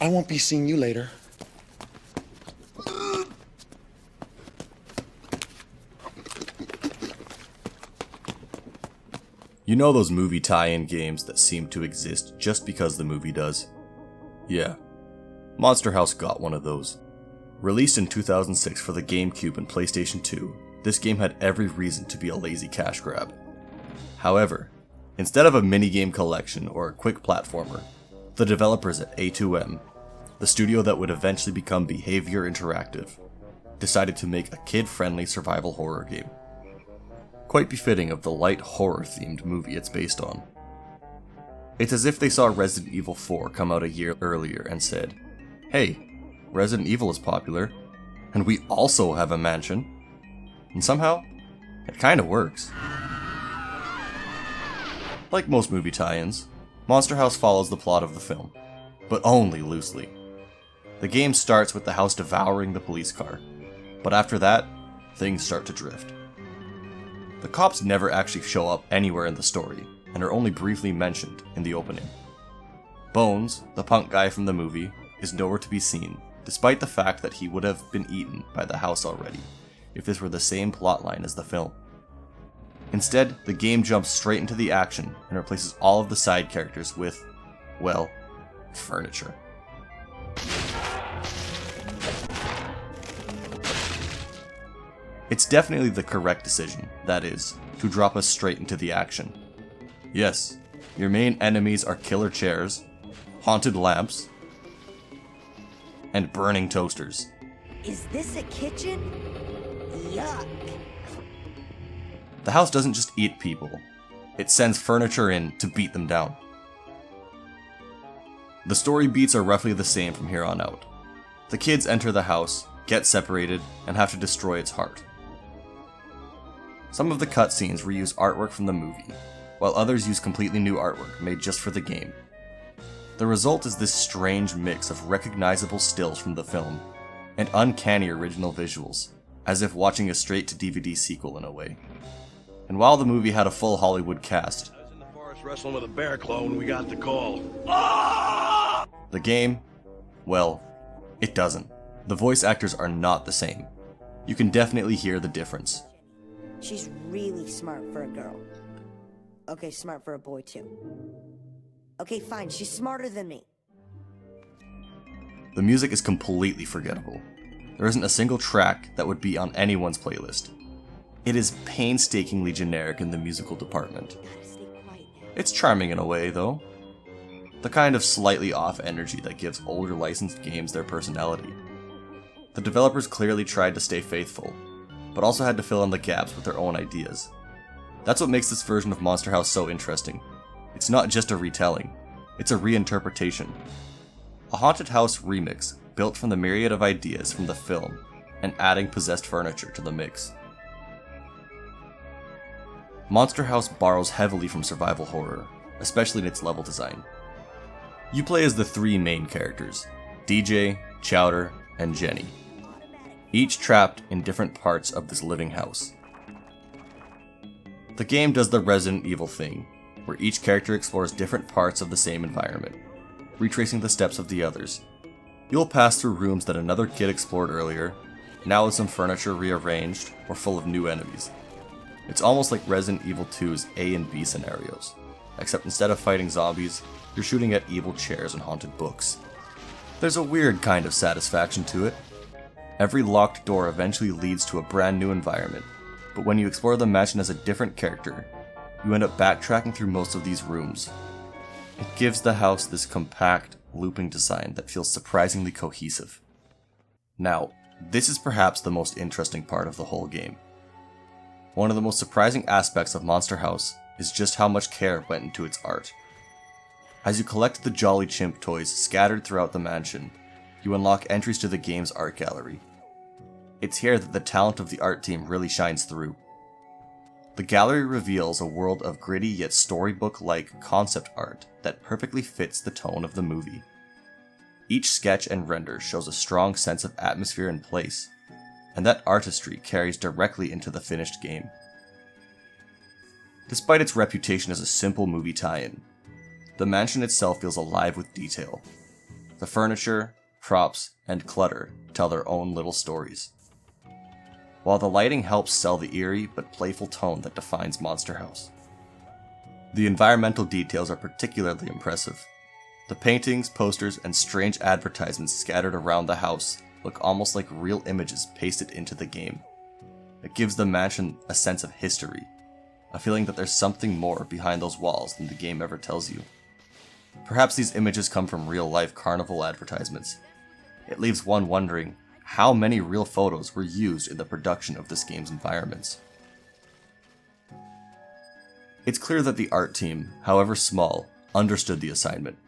I won't be seeing you later. You know those movie tie-in games that seem to exist just because the movie does? Yeah. Monster House got one of those. Released in 2006 for the GameCube and PlayStation 2, this game had every reason to be a lazy cash grab. However, instead of a minigame collection or a quick platformer, the developers at A2M, the studio that would eventually become Behavior Interactive, decided to make a kid-friendly survival horror game. Quite befitting of the light horror-themed movie it's based on. It's as if they saw Resident Evil 4 come out a year earlier and said, "Hey, Resident Evil is popular, and we also have a mansion." And somehow, it kinda works. Like most movie tie-ins, Monster House follows the plot of the film, but only loosely. The game starts with the house devouring the police car, but after that, things start to drift. The cops never actually show up anywhere in the story, and are only briefly mentioned in the opening. Bones, the punk guy from the movie, is nowhere to be seen, despite the fact that he would have been eaten by the house already, if this were the same plotline as the film. Instead, the game jumps straight into the action and replaces all of the side characters with, well, furniture. It's definitely the correct decision, that is, to drop us straight into the action. Yes, your main enemies are killer chairs, haunted lamps, and burning toasters. Is this a kitchen? Yuck. The house doesn't just eat people, it sends furniture in to beat them down. The story beats are roughly the same from here on out. The kids enter the house, get separated, and have to destroy its heart. Some of the cutscenes reuse artwork from the movie, while others use completely new artwork made just for the game. The result is this strange mix of recognizable stills from the film and uncanny original visuals, as if watching a straight-to-DVD sequel in a way. And while the movie had a full Hollywood cast, I was in the forest wrestling with a bear claw when we got the call. the game, well, it doesn't. The voice actors are not the same. You can definitely hear the difference. She's really smart for a girl. Okay, smart for a boy too. Okay, fine, she's smarter than me. The music is completely forgettable. There isn't a single track that would be on anyone's playlist. It is painstakingly generic in the musical department. Gotta stay quiet now. It's charming in a way, though. The kind of slightly off energy that gives older licensed games their personality. The developers clearly tried to stay faithful, but also had to fill in the gaps with their own ideas. That's what makes this version of Monster House so interesting. It's not just a retelling, it's a reinterpretation. A haunted house remix built from the myriad of ideas from the film and adding possessed furniture to the mix. Monster House borrows heavily from survival horror, especially in its level design. You play as the three main characters, DJ, Chowder, and Jenny, each trapped in different parts of this living house. The game does the Resident Evil thing, where each character explores different parts of the same environment, retracing the steps of the others. You'll pass through rooms that another kid explored earlier, now with some furniture rearranged or full of new enemies. It's almost like Resident Evil 2's A and B scenarios, except instead of fighting zombies, you're shooting at evil chairs and haunted books. There's a weird kind of satisfaction to it. Every locked door eventually leads to a brand new environment, but when you explore the mansion as a different character, you end up backtracking through most of these rooms. It gives the house this compact, looping design that feels surprisingly cohesive. Now, this is perhaps the most interesting part of the whole game. One of the most surprising aspects of Monster House is just how much care went into its art. As you collect the Jolly Chimp toys scattered throughout the mansion, you unlock entries to the game's art gallery. It's here that the talent of the art team really shines through. The gallery reveals a world of gritty yet storybook-like concept art that perfectly fits the tone of the movie. Each sketch and render shows a strong sense of atmosphere and place, and that artistry carries directly into the finished game. Despite its reputation as a simple movie tie-in, the mansion itself feels alive with detail. The furniture, props, and clutter tell their own little stories, while the lighting helps sell the eerie but playful tone that defines Monster House. The environmental details are particularly impressive. The paintings, posters, and strange advertisements scattered around the house look almost like real images pasted into the game. It gives the mansion a sense of history, a feeling that there's something more behind those walls than the game ever tells you. Perhaps these images come from real-life carnival advertisements. It leaves one wondering how many real photos were used in the production of this game's environments. It's clear that the art team, however small, understood the assignment.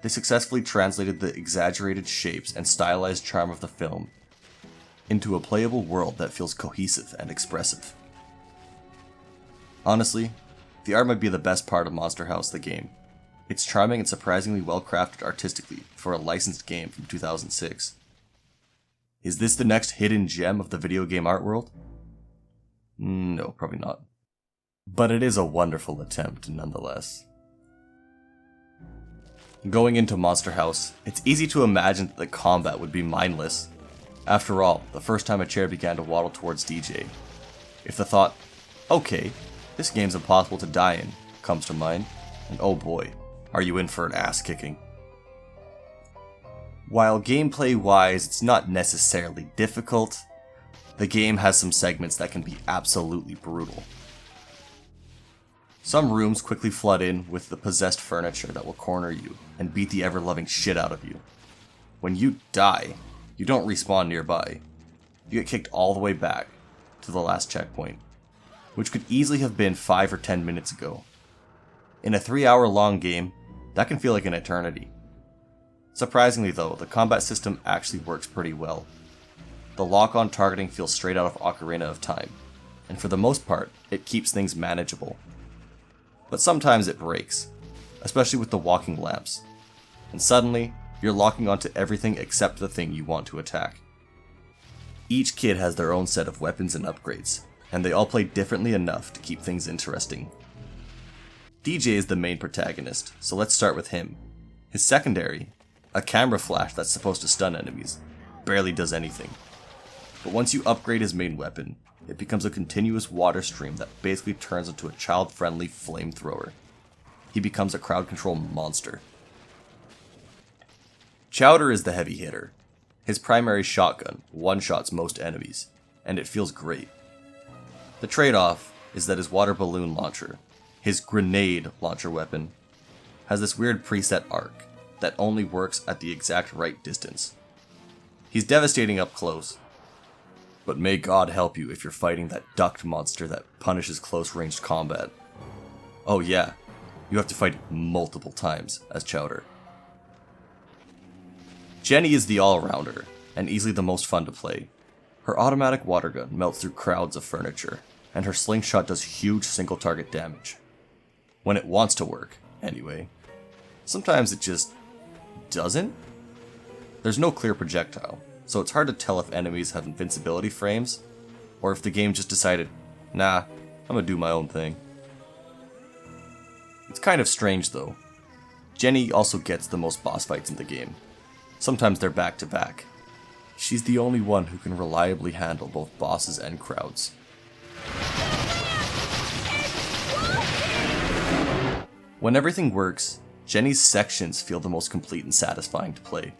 They successfully translated the exaggerated shapes and stylized charm of the film into a playable world that feels cohesive and expressive. Honestly, the art might be the best part of Monster House the game. It's charming and surprisingly well crafted artistically for a licensed game from 2006. Is this the next hidden gem of the video game art world? No, probably not. But it is a wonderful attempt nonetheless. Going into Monster House, it's easy to imagine that the combat would be mindless. After all, the first time a chair began to waddle towards DJ, if the thought, okay, this game's impossible to die in, comes to mind, and oh boy, are you in for an ass kicking. While gameplay-wise it's not necessarily difficult, the game has some segments that can be absolutely brutal. Some rooms quickly flood in with the possessed furniture that will corner you and beat the ever-loving shit out of you. When you die, you don't respawn nearby. You get kicked all the way back to the last checkpoint, which could easily have been 5 or 10 minutes ago. In a 3-hour-long game, that can feel like an eternity. Surprisingly though, the combat system actually works pretty well. The lock-on targeting feels straight out of Ocarina of Time, and for the most part, it keeps things manageable. But sometimes it breaks, especially with the walking lamps, and suddenly, you're locking onto everything except the thing you want to attack. Each kid has their own set of weapons and upgrades, and they all play differently enough to keep things interesting. DJ is the main protagonist, so let's start with him. His secondary, a camera flash that's supposed to stun enemies, barely does anything. But once you upgrade his main weapon, it becomes a continuous water stream that basically turns into a child-friendly flamethrower. He becomes a crowd control monster. Chowder is the heavy hitter. His primary shotgun one-shots most enemies, and it feels great. The trade-off is that his water balloon launcher, his grenade launcher weapon, has this weird preset arc that only works at the exact right distance. He's devastating up close, but may God help you if you're fighting that ducked monster that punishes close-ranged combat. Oh yeah, you have to fight multiple times as Chowder. Jenny is the all-rounder, and easily the most fun to play. Her automatic water gun melts through crowds of furniture, and her slingshot does huge single-target damage. When it wants to work, anyway. Sometimes it just doesn't? There's no clear projectile, so it's hard to tell if enemies have invincibility frames, or if the game just decided, nah, I'm gonna do my own thing. It's kind of strange though. Jenny also gets the most boss fights in the game. Sometimes they're back to back. She's the only one who can reliably handle both bosses and crowds. When everything works, Jenny's sections feel the most complete and satisfying to play.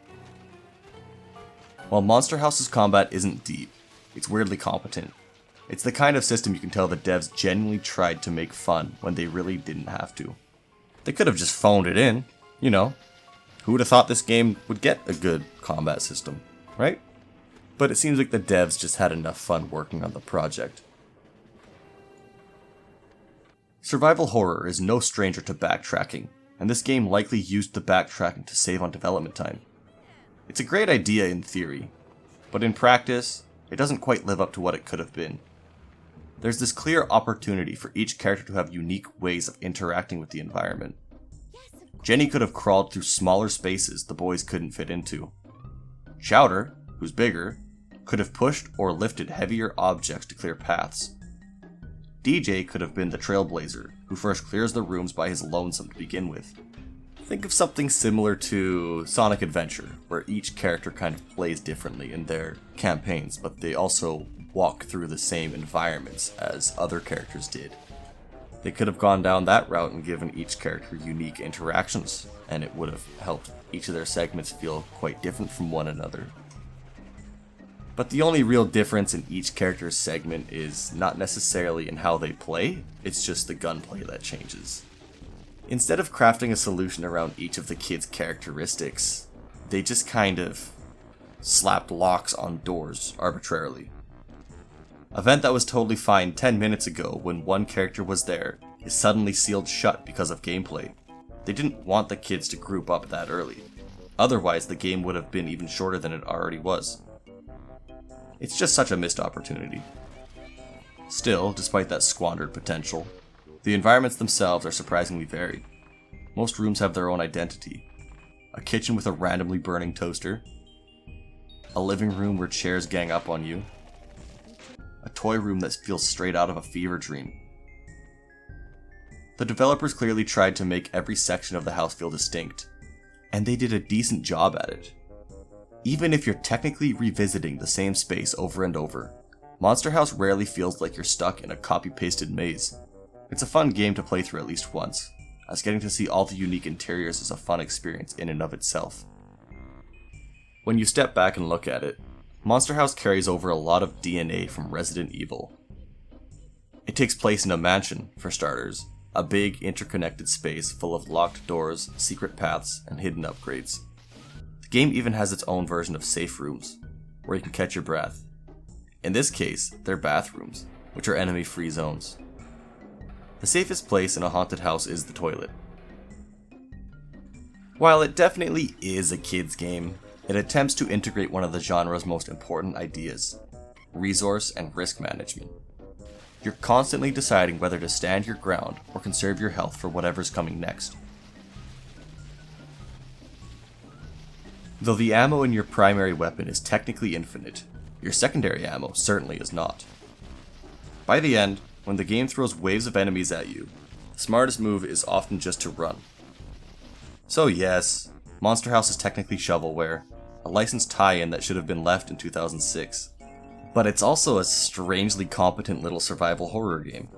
While Monster House's combat isn't deep, it's weirdly competent. It's the kind of system you can tell the devs genuinely tried to make fun when they really didn't have to. They could have just phoned it in, you know. Who would have thought this game would get a good combat system, right? But it seems like the devs just had enough fun working on the project. Survival horror is no stranger to backtracking, and this game likely used the backtracking to save on development time. It's a great idea in theory, but in practice, it doesn't quite live up to what it could have been. There's this clear opportunity for each character to have unique ways of interacting with the environment. Jenny could have crawled through smaller spaces the boys couldn't fit into. Chowder, who's bigger, could have pushed or lifted heavier objects to clear paths. DJ could have been the trailblazer, who first clears the rooms by his lonesome to begin with. Think of something similar to Sonic Adventure, where each character kind of plays differently in their campaigns, but they also walk through the same environments as other characters did. They could have gone down that route and given each character unique interactions, and it would have helped each of their segments feel quite different from one another. But the only real difference in each character's segment is not necessarily in how they play, it's just the gunplay that changes. Instead of crafting a solution around each of the kids' characteristics, they just kind of slapped locks on doors arbitrarily. A vent that was totally fine 10 minutes ago when one character was there is suddenly sealed shut because of gameplay. They didn't want the kids to group up that early. Otherwise, the game would have been even shorter than it already was. It's just such a missed opportunity. Still, despite that squandered potential, the environments themselves are surprisingly varied. Most rooms have their own identity. A kitchen with a randomly burning toaster, a living room where chairs gang up on you, a toy room that feels straight out of a fever dream. The developers clearly tried to make every section of the house feel distinct, and they did a decent job at it. Even if you're technically revisiting the same space over and over, Monster House rarely feels like you're stuck in a copy-pasted maze. It's a fun game to play through at least once, as getting to see all the unique interiors is a fun experience in and of itself. When you step back and look at it, Monster House carries over a lot of DNA from Resident Evil. It takes place in a mansion, for starters, a big interconnected space full of locked doors, secret paths, and hidden upgrades. The game even has its own version of safe rooms, where you can catch your breath. In this case, they're bathrooms, which are enemy-free zones. The safest place in a haunted house is the toilet. While it definitely is a kid's game, it attempts to integrate one of the genre's most important ideas: resource and risk management. You're constantly deciding whether to stand your ground or conserve your health for whatever's coming next. Though the ammo in your primary weapon is technically infinite, your secondary ammo certainly is not. By the end, when the game throws waves of enemies at you, the smartest move is often just to run. So yes, Monster House is technically shovelware, a licensed tie-in that should have been left in 2006. But it's also a strangely competent little survival horror game.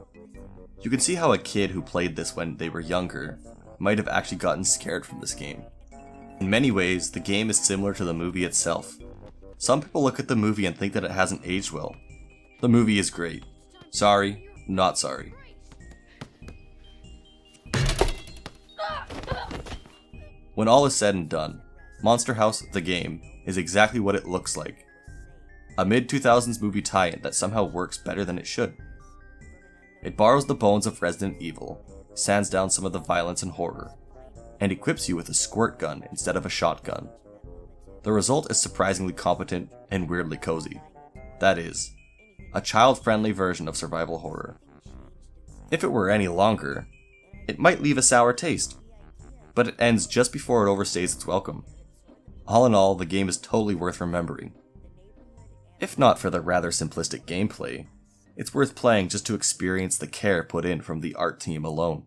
You can see how a kid who played this when they were younger might have actually gotten scared from this game. In many ways, the game is similar to the movie itself. Some people look at the movie and think that it hasn't aged well. The movie is great. Sorry, not sorry. When all is said and done, Monster House, the game, is exactly what it looks like. A mid-2000s movie tie-in that somehow works better than it should. It borrows the bones of Resident Evil, sands down some of the violence and horror, and equips you with a squirt gun instead of a shotgun. The result is surprisingly competent and weirdly cozy. That is, a child-friendly version of survival horror. If it were any longer, it might leave a sour taste, but it ends just before it overstays its welcome. All in all, the game is totally worth remembering. If not for the rather simplistic gameplay, it's worth playing just to experience the care put in from the art team alone.